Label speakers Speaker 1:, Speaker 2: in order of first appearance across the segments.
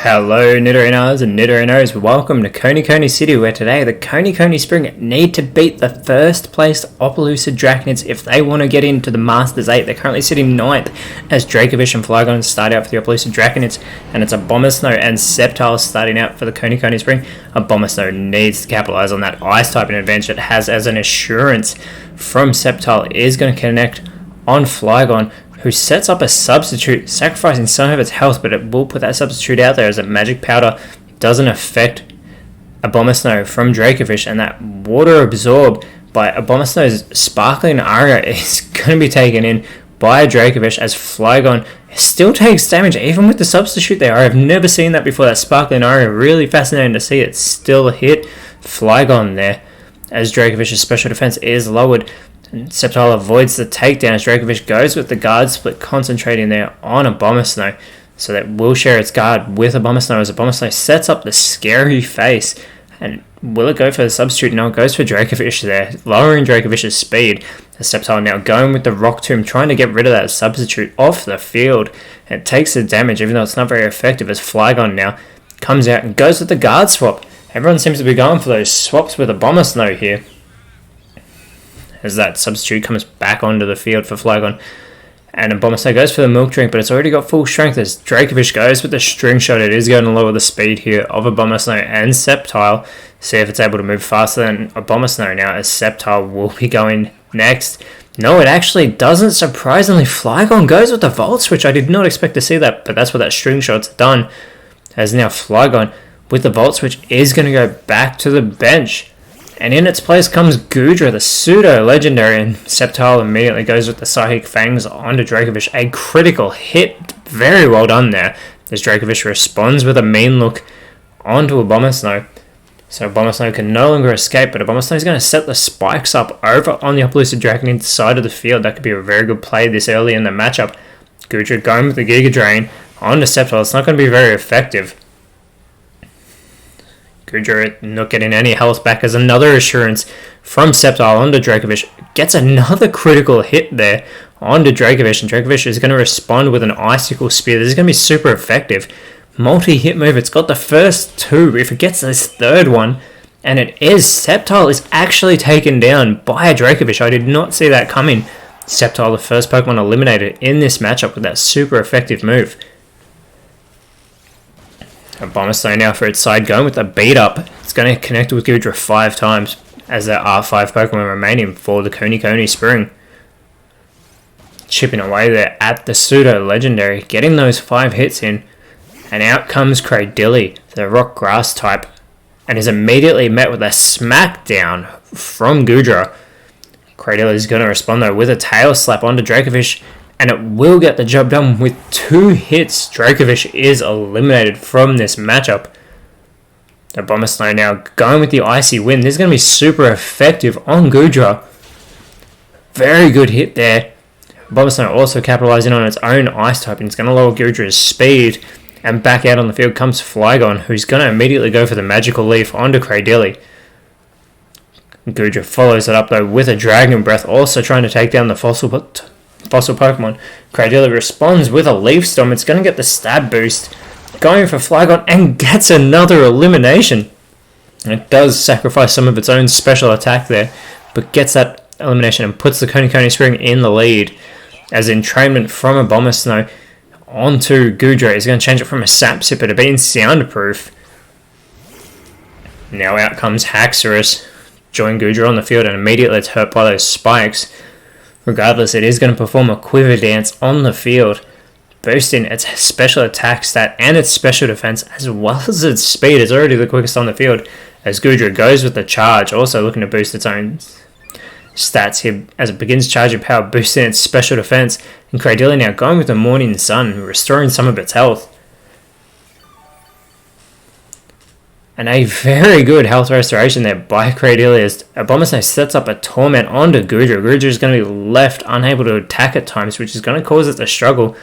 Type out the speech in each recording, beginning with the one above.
Speaker 1: Hello Nidorinas and Nidorinos, welcome to Coney City, where today the Coney Spring need to beat the first place Opelousas Draconids if they want to get into the Masters 8. They're currently sitting 9th as Dracovish and Flygon start out for the Opelousas Draconids, and it's Abomasnow and Sceptile starting out for the Coney Spring. Abomasnow needs to capitalise on that Ice typing advantage it has, as an assurance from Sceptile is going to connect on Flygon, who sets up a substitute, sacrificing some of its health, but it will put that substitute out there as a magic powder doesn't affect Abomasnow from Dracovish, and that water absorbed by Abomasnow's Sparkling Aria is going to be taken in by Dracovish, as Flygon still takes damage even with the substitute there. I've never seen that before, that Sparkling Aria, really fascinating to see it still hit Flygon there, as Dracovish's special defense is lowered. And Sceptile avoids the takedown as Dracovish goes with the guard split, concentrating there on Abomasnow, so that will share its guard with Abomasnow as Abomasnow sets up the scary face. And will it go for the substitute? No, it goes for Dracovish there, lowering Dracovish's speed. The Sceptile now going with the Rock Tomb, trying to get rid of that substitute off the field. And it takes the damage, even though it's not very effective, as Flygon now comes out and goes with the guard swap. Everyone seems to be going for those swaps with Abomasnow here, as that substitute comes back onto the field for Flygon. And Abomasnow goes for the Milk Drink, but it's already got full strength as Dracovish goes with the String Shot. It is going to lower the speed here of Abomasnow and Sceptile. See if it's able to move faster than Abomasnow now, as Sceptile will be going next. No, it actually doesn't. Surprisingly, Flygon goes with the Volt Switch. I did not expect to see that, but that's what that String Shot's done. As now Flygon with the Volt Switch is going to go back to the bench. And in its place comes Goodra, the pseudo-legendary, and Sceptile immediately goes with the Psychic Fangs onto Dracovish. A critical hit, very well done there, as Dracovish responds with a mean look onto Abomasnow. So Abomasnow can no longer escape, but Abomasnow is going to set the spikes up over on the Opelousas Draconid side of the field. That could be a very good play this early in the matchup. Goodra going with the Giga Drain onto Sceptile. It's not going to be very effective. Goodra not getting any health back, as another assurance from Sceptile onto Dracovish gets another critical hit there onto Dracovish, and Dracovish is going to respond with an Icicle Spear. This is going to be super effective. Multi-hit move. It's got the first two. If it gets this third one, and it is, Sceptile is actually taken down by a Dracovish. I did not see that coming. Sceptile, the first Pokemon eliminated in this matchup with that super effective move. Abomasnow now for its side, going with the beat up. It's going to connect with Goodra 5 times, as there are 5 Pokemon remaining for the Coney Spring. Chipping away there at the pseudo-legendary, getting those 5 hits in, and out comes Cradilly, the rock grass type, and is immediately met with a smackdown from Goodra. Cradilly is going to respond though with a tail slap onto Dracovish, and it will get the job done with 2 hits. Dracovish is eliminated from this matchup. Abomasnow now going with the Icy Wind. This is going to be super effective on Goodra. Very good hit there. Abomasnow also capitalizing on its own Ice type, and it's going to lower Goodra's speed. And back out on the field comes Flygon, who's going to immediately go for the Magical Leaf onto Cradilly. Goodra follows it up though with a Dragon Breath, also trying to take down the fossil Pokemon. Cradilly responds with a Leaf Storm. It's going to get the stab boost, going for Flygon, and gets another elimination. It does sacrifice some of its own special attack there, but gets that elimination and puts the Coney Spring in the lead, as Entrainment from Abomasnow onto Goodra is going to change it from a Sap Sipper to being Soundproof. Now out comes Haxorus, join Goodra on the field, and immediately it's hurt by those spikes. Regardless, it is going to perform a Quiver Dance on the field, boosting its special attack stat and its special defense, as well as its speed. It's already the quickest on the field, as Goodra goes with the charge, also looking to boost its own stats here as it begins charging power, boosting its special defense. And Cradilly now going with the Morning Sun, restoring some of its health. And a very good health restoration there by Cradilly, as Abomasnow sets up a Torment onto Goodra. Goodra is going to be left unable to attack at times, which is going to cause it to struggle.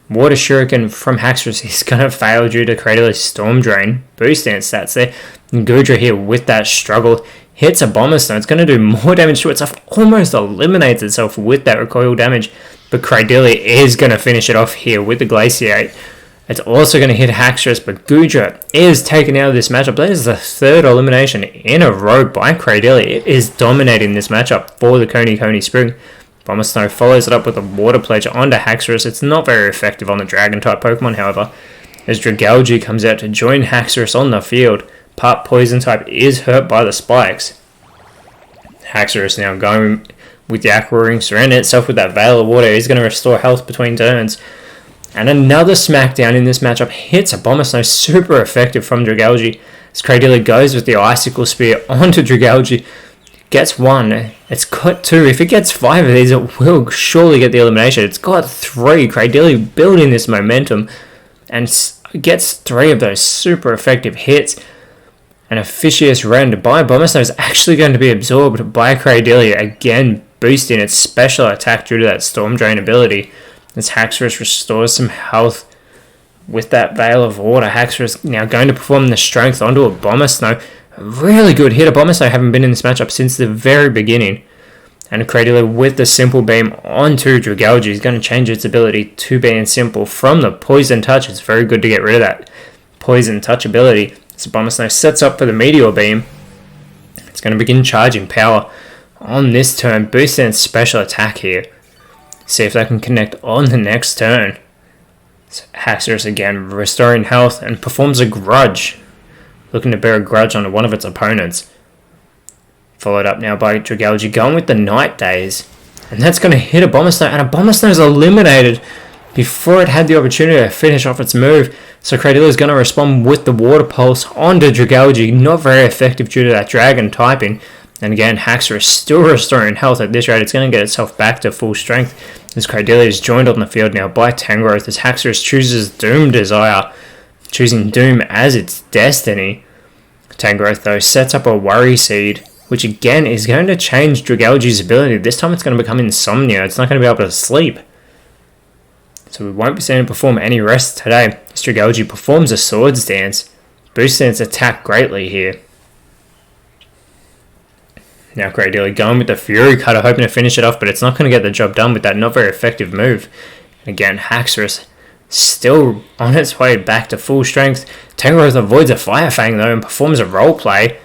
Speaker 1: Water Shuriken from Haxorus is going to fail due to Cradilly's Storm Drain, boosting its stats there. And Goodra here with that struggle hits Abomasnow. It's going to do more damage to itself, almost eliminates itself with that recoil damage. But Cradilly is going to finish it off here with the Glaciate, It's also going to hit Haxorus, but Goodra is taken out of this matchup. That is the third elimination in a row by Cradily. It is dominating this matchup for the Coney Spring. Bomber follows it up with a Water Pledge onto Haxorus. It's not very effective on the Dragon-type Pokemon, however, as Dragalge comes out to join Haxorus on the field. Part Poison-type is hurt by the spikes. Haxorus now going with the Aqua Ring, surrounding itself with that Veil of Water. He's going to restore health between turns. And another smackdown in this matchup hits a Abomasnow, super effective from Dragalge. As Cradily goes with the Icicle Spear onto Dragalge. Gets one. It's got two. If it gets 5 of these, it will surely get the elimination. It's got 3. Cradily building this momentum and gets 3 of those super effective hits. And a Fishious Rend by Abomasnow is actually going to be absorbed by Cradily, again boosting its special attack due to that Storm Drain ability. As Haxorus restores some health with that Veil of Water. Haxorus now going to perform the Strength onto Abomasnow. A really good hit. Abomasnow haven't been in this matchup since the very beginning. And Cradily with the Simple Beam onto Dragalge is going to change its ability to being simple from the Poison Touch. It's very good to get rid of that Poison Touch ability. So Abomasnow sets up for the Meteor Beam. It's going to begin charging power on this turn, boosting its special attack here. See if they can connect on the next turn. So Haxorus again restoring health and performs a Grudge. Looking to bear a grudge on one of its opponents. Followed up now by Dragalge going with the Night Daze. And that's going to hit Abomasnow. And Abomasnow is eliminated before it had the opportunity to finish off its move. So Cradily is going to respond with the Water Pulse onto Dragalge. Not very effective due to that Dragon typing. And again, Haxorus still restoring health at this rate. It's going to get itself back to full strength. As Cradily is joined on the field now by Tangrowth. As Haxorus chooses Doom Desire, choosing Doom as its destiny. Tangrowth though sets up a Worry Seed, which again is going to change Dragalge's ability. This time it's going to become Insomnia. It's not going to be able to sleep. So we won't be seeing it perform any rest today. As Dragalge performs a Swords Dance, boosting its attack greatly here. Now Cradily going with the Fury Cutter, hoping to finish it off, but it's not going to get the job done with that not very effective move. Again, Haxorus still on its way back to full strength. Tangrowth avoids a Fire Fang though and performs a Roleplay.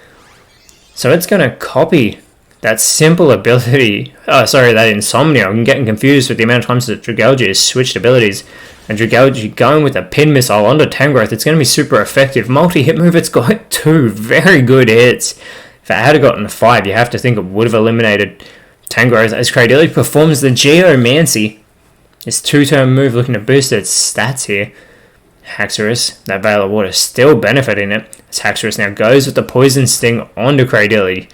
Speaker 1: So it's going to copy that simple ability, that Insomnia. I'm getting confused with the amount of times that Dragalge has switched abilities. And Dragalge going with a Pin Missile onto Tangrowth. It's going to be super effective. Multi-hit move, it's got 2 very good hits. If it had gotten 5, you have to think it would have eliminated Tangrowth. As Cradily performs the Geomancy. This 2-turn move looking to boost its stats here. Haxorus, that Veil of Water still benefiting it. As Haxorus now goes with the Poison Sting onto Cradily,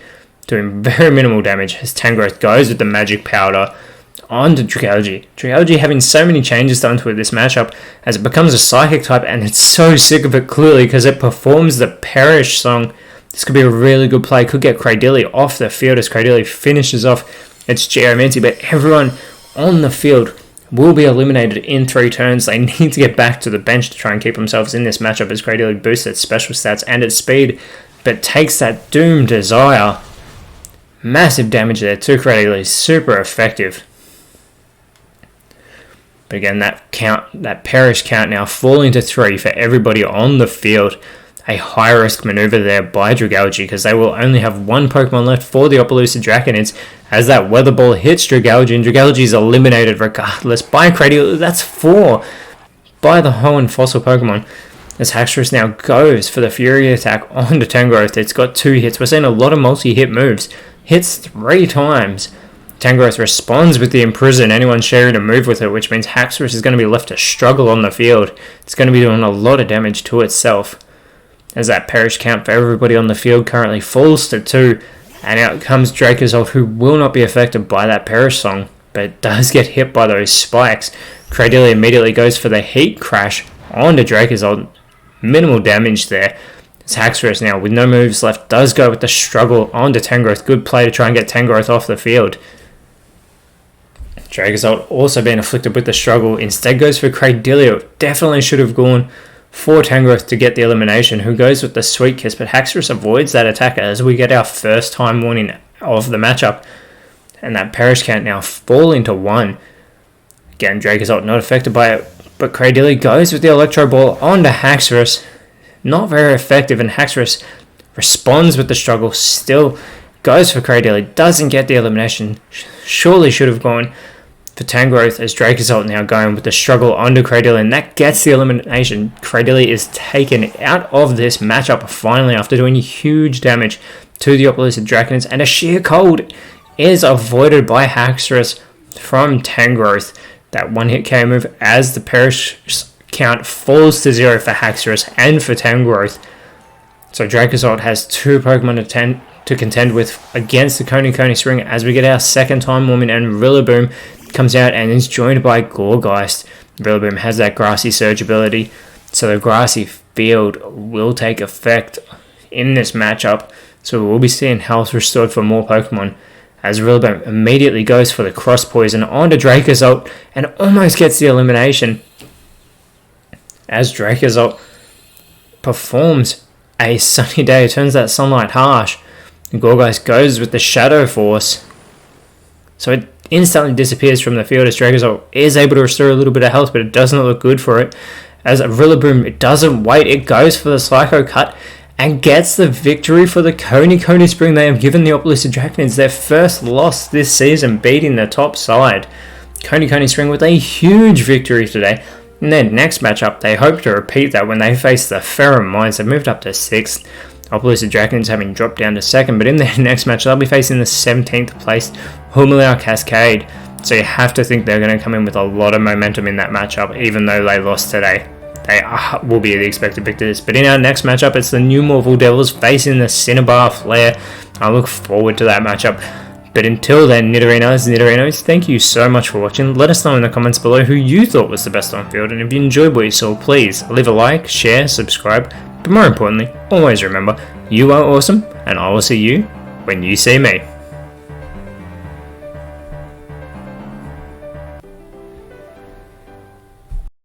Speaker 1: doing very minimal damage. As Tangrowth goes with the Magic Powder onto Dragalge. Dragalge having so many changes done to it this matchup as it becomes a Psychic type, and it's so sick of it clearly because it performs the Perish Song. This could be a really good play. Could get Cradily off the field as Cradily finishes off its Geomancy, but everyone on the field will be eliminated in 3 turns. They need to get back to the bench to try and keep themselves in this matchup as Cradily boosts its special stats and its speed, but takes that Doom Desire. Massive damage there to Cradily, super effective. But again, that Perish count now falling to 3 for everybody on the field. A high-risk maneuver there by Dragalge because they will only have 1 Pokemon left for the Opelucid Draconids as that Weather Ball hits Dragalge, and Dragalge is eliminated regardless by Cradily. That's 4 by the Hoenn Fossil Pokemon. As Haxorus now goes for the Fury attack onto Tangrowth. It's got 2 hits. We're seeing a lot of multi-hit moves. Hits 3 times. Tangrowth responds with the Imprison, anyone sharing a move with it, which means Haxorus is going to be left to struggle on the field. It's going to be doing a lot of damage to itself. As that Perish count for everybody on the field currently falls to 2. And out comes Dracozolt, who will not be affected by that Perish Song, but does get hit by those spikes. Cradily immediately goes for the Heat Crash onto Dracozolt. Minimal damage there. As Haxorus now, with no moves left, does go with the Struggle onto Tangrowth. Good play to try and get Tangrowth off the field. Dracozolt also being afflicted with the Struggle. Instead goes for Cradily. Definitely should have gone for Tangrowth to get the elimination, who goes with the Sweet Kiss, but Haxorus avoids that attack as we get our first time warning of the matchup. And that Perish count now falling to 1. Again, Dracozolt not affected by it, But Cradilly goes with the Electro Ball onto Haxorus. Not very effective, and Haxorus responds with the struggle, still goes for Cradilly, doesn't get the elimination. Surely should have gone for Tangrowth, as Dracozolt now going with the struggle onto Cradilly, and that gets the elimination. Cradilly is taken out of this matchup finally after doing huge damage to the Opelucid Draconids, and a Sheer Cold is avoided by Haxorus from Tangrowth. That one hit KO move as the perish count falls to 0 for Haxorus and for Tangrowth. So Dracozolt has 2 Pokemon to contend with against the Coney Spring as we get our second time warming, and Rillaboom comes out and is joined by Gourgeist. Rillaboom has that Grassy Surge ability, so the Grassy Field will take effect in this matchup. So we'll be seeing health restored for more Pokemon, as Rillaboom immediately goes for the Cross Poison onto Dracozolt and almost gets the elimination, as Dracozolt performs a Sunny Day, turns that Sunlight harsh. Gourgeist goes with the Shadow Force, so it instantly disappears from the field as Dracozolt is able to restore a little bit of health, but it doesn't look good for it. As Rillaboom, it doesn't wait, it goes for the Psycho Cut and gets the victory for the Coney Spring. They have given the Opelucid Draconids their first loss this season, beating the top side. Coney Spring with a huge victory today. In their next matchup, they hope to repeat that when they face the Ferrum Mines. They've moved up to 6th. Opelucid Draconids having dropped down to 2nd, but in their next match, they'll be facing the 17th placed Humilau Cascade. So you have to think they're going to come in with a lot of momentum in that matchup, even though they lost today. They will be the expected victors. But in our next matchup, it's the New Morphle Devils facing the Cinnabar Flare. I look forward to that matchup. But until then, Nidorinos, thank you so much for watching. Let us know in the comments below who you thought was the best on field, and if you enjoyed what you saw, please leave a like, share, subscribe, but more importantly, always remember, you are awesome, and I will see you when you see me.